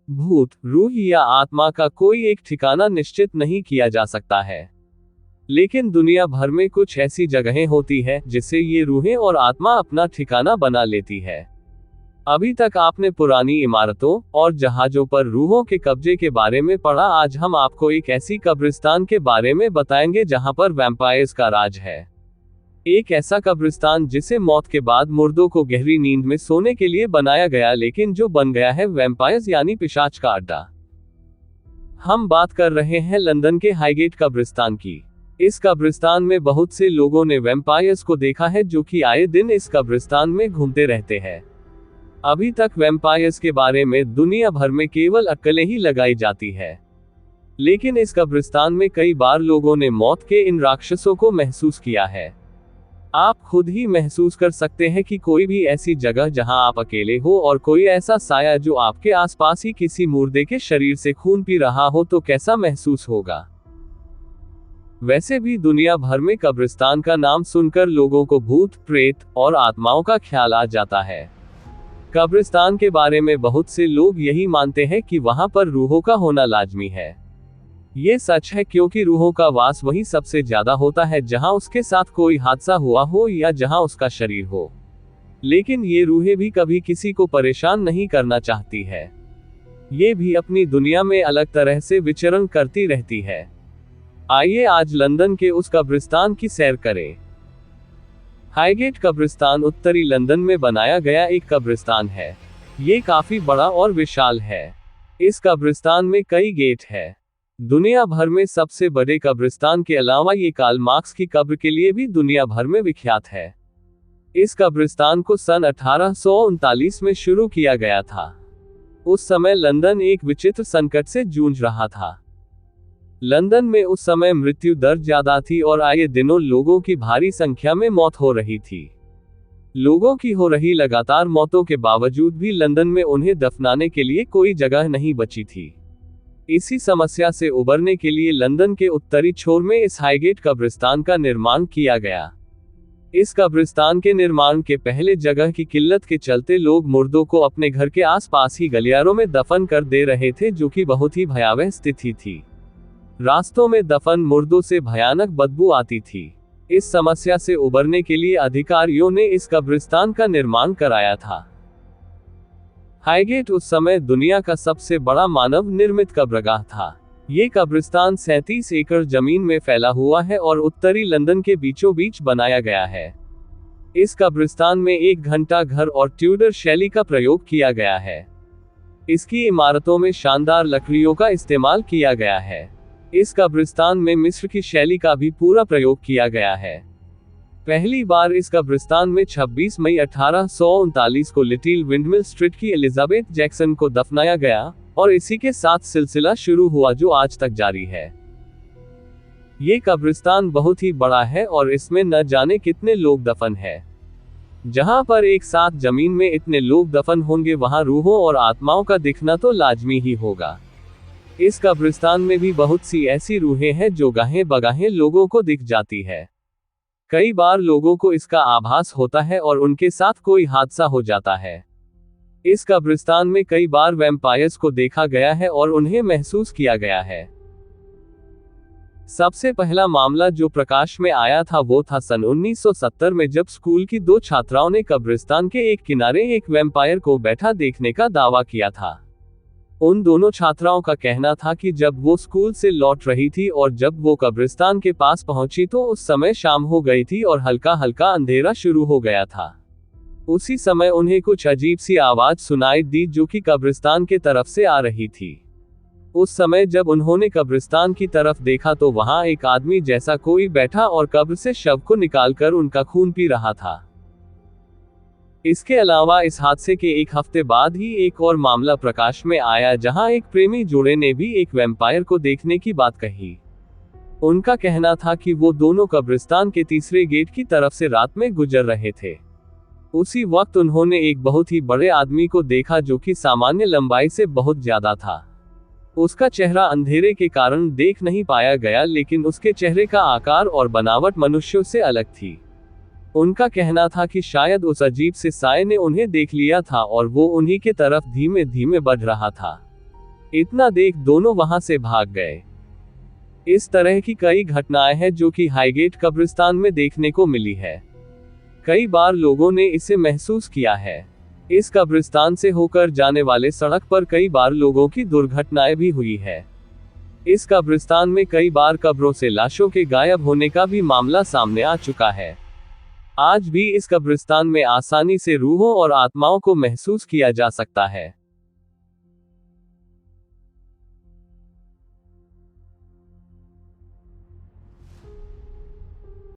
भूत, रूह या आत्मा का कोई एक ठिकाना निश्चित नहीं किया जा सकता है। लेकिन दुनिया भर में कुछ ऐसी जगहें होती है जिससे ये रूहें और आत्मा अपना ठिकाना बना लेती है। अभी तक आपने पुरानी इमारतों और जहाजों पर रूहों के कब्जे के बारे में पढ़ा। आज हम आपको एक ऐसी कब्रिस्तान के बारे में बताएंगे जहां पर वैम्पायर्स का राज है। एक ऐसा कब्रिस्तान जिसे मौत के बाद मुर्दों को गहरी नींद में सोने के लिए बनाया गया, लेकिन जो बन गया है वैम्पायर्स यानी पिशाच का अड्डा। हम बात कर रहे हैं लंदन के हाईगेट कब्रिस्तान की। इस कब्रिस्तान में बहुत से लोगों ने वैम्पायर्स को देखा है जो कि आए दिन इस कब्रिस्तान में घूमते रहते हैं। अभी तक वैम्पायर्स के बारे में दुनिया भर में केवल अटकलें ही लगाई जाती है, लेकिन इस कब्रिस्तान में कई बार लोगों ने मौत के इन राक्षसों को महसूस किया है। आप खुद ही महसूस कर सकते हैं कि कोई भी ऐसी जगह जहां आप अकेले हो और कोई ऐसा साया जो आपके आसपास ही किसी मुर्दे के शरीर से खून पी रहा हो तो कैसा महसूस होगा। वैसे भी दुनिया भर में कब्रिस्तान का नाम सुनकर लोगों को भूत, प्रेत और आत्माओं का ख्याल आ जाता है। कब्रिस्तान के बारे में बहुत से लोग यही मानते हैं कि वहां पर रूहों का होना लाजमी है। ये सच है क्योंकि रूहों का वास वहीं सबसे ज्यादा होता है जहां उसके साथ कोई हादसा हुआ हो या जहां उसका शरीर हो। लेकिन ये रूहें भी कभी किसी को परेशान नहीं करना चाहती है। ये भी अपनी दुनिया में अलग तरह से विचरण करती रहती है। आइए आज लंदन के उस कब्रिस्तान की सैर करें। हाईगेट कब्रिस्तान उत्तरी लंदन में बनाया गया एक कब्रिस्तान है। ये काफी बड़ा और विशाल है। इस कब्रिस्तान में कई गेट है। दुनिया भर में सबसे बड़े कब्रिस्तान के अलावा ये कार्ल मार्क्स की कब्र के लिए भी दुनिया भर में विख्यात है। इस कब्रिस्तान को सन 1839 में शुरू किया गया था। उस समय लंदन एक विचित्र संकट से जूझ रहा था। लंदन में उस समय मृत्यु दर ज्यादा थी और आए दिनों लोगों की भारी संख्या में मौत हो रही थी। लोगों की हो रही लगातार मौतों के बावजूद भी लंदन में उन्हें दफनाने के लिए कोई जगह नहीं बची थी। इसी समस्या से उबरने के लिए लंदन के उत्तरी छोर में इस हाईगेट कब्रिस्तान का निर्माण किया गया। इस कब्रिस्तान के निर्माण के पहले जगह की किल्लत के चलते लोग मुर्दों को अपने घर के आसपास ही गलियारों में दफन कर दे रहे थे, जो कि बहुत ही भयावह स्थिति थी। रास्तों में दफन मुर्दों से भयानक बदबू आती थी। इस समस्या से उबरने के लिए अधिकारियों ने इस कब्रिस्तान का निर्माण कराया था। हाईगेट उस समय दुनिया का सबसे बड़ा मानव निर्मित कब्रगाह था। ये कब्रिस्तान 37 एकड़ जमीन में फैला हुआ है और उत्तरी लंदन के बीचों बीच बनाया गया है। इस कब्रिस्तान में एक घंटा घर और ट्यूडर शैली का प्रयोग किया गया है। इसकी इमारतों में शानदार लकड़ियों का इस्तेमाल किया गया है। इस कब्रिस्तान में मिस्र की शैली का भी पूरा प्रयोग किया गया है। पहली बार इस कब्रिस्तान में 26 मई 1839 को लिटिल विंडमिल स्ट्रीट की एलिजाबेथ जैक्सन को दफनाया गया और इसी के साथ सिलसिला शुरू हुआ जो आज तक जारी है। ये कब्रिस्तान बहुत ही बड़ा है और इसमें न जाने कितने लोग दफन है। जहां पर एक साथ जमीन में इतने लोग दफन होंगे वहां रूहों और आत्माओं का दिखना तो लाजमी ही होगा। इस कब्रिस्तान में भी बहुत सी ऐसी रूहें हैं जो गाहें बगाहें लोगों को दिख जाती है। कई बार लोगों को इसका आभास होता है और उनके साथ कोई हादसा हो जाता है। इस कब्रिस्तान में कई बार वैम्पायर्स को देखा गया है और उन्हें महसूस किया गया है। सबसे पहला मामला जो प्रकाश में आया था वो था सन 1970 में, जब स्कूल की 2 छात्राओं ने कब्रिस्तान के एक किनारे एक वैम्पायर को बैठा देखने का दावा किया था। उन दोनों छात्राओं का कहना था कि जब वो स्कूल से लौट रही थी और जब वो कब्रिस्तान के पास पहुंची तो उस समय शाम हो गई थी और हल्का हल्का अंधेरा शुरू हो गया था। उसी समय उन्हें कुछ अजीब सी आवाज सुनाई दी जो कि कब्रिस्तान के तरफ से आ रही थी। उस समय जब उन्होंने कब्रिस्तान की तरफ देखा तो वहां एक आदमी जैसा कोई बैठा और कब्र से शव को निकालकर उनका खून पी रहा था। इसके अलावा इस हादसे के एक हफ्ते बाद ही एक और मामला प्रकाश में आया जहां एक प्रेमी जोड़े ने भी एक वैम्पायर को देखने की बात कही। उनका कहना था कि वो दोनों कब्रिस्तान के तीसरे गेट की तरफ से रात में गुजर रहे थे। उसी वक्त उन्होंने एक बहुत ही बड़े आदमी को देखा जो कि सामान्य लंबाई से बहुत ज्यादा था। उसका चेहरा अंधेरे के कारण देख नहीं पाया गया, लेकिन उसके चेहरे का आकार और बनावट मनुष्यों से अलग थी। उनका कहना था कि शायद उस अजीब से साये ने उन्हें देख लिया था और वो उन्हीं के तरफ धीमे धीमे बढ़ रहा था। इतना देख दोनों वहां से भाग गए। इस तरह की कई घटनाएं हैं जो कि हाईगेट कब्रिस्तान में देखने को मिली है। कई बार लोगों ने इसे महसूस किया है। इस कब्रिस्तान से होकर जाने वाले सड़क पर कई बार लोगों की दुर्घटनाएं भी हुई है। इस कब्रिस्तान में कई बार कब्रों से लाशों के गायब होने का भी मामला सामने आ चुका है। आज भी इस कब्रिस्तान में आसानी से रूहों और आत्माओं को महसूस किया जा सकता है।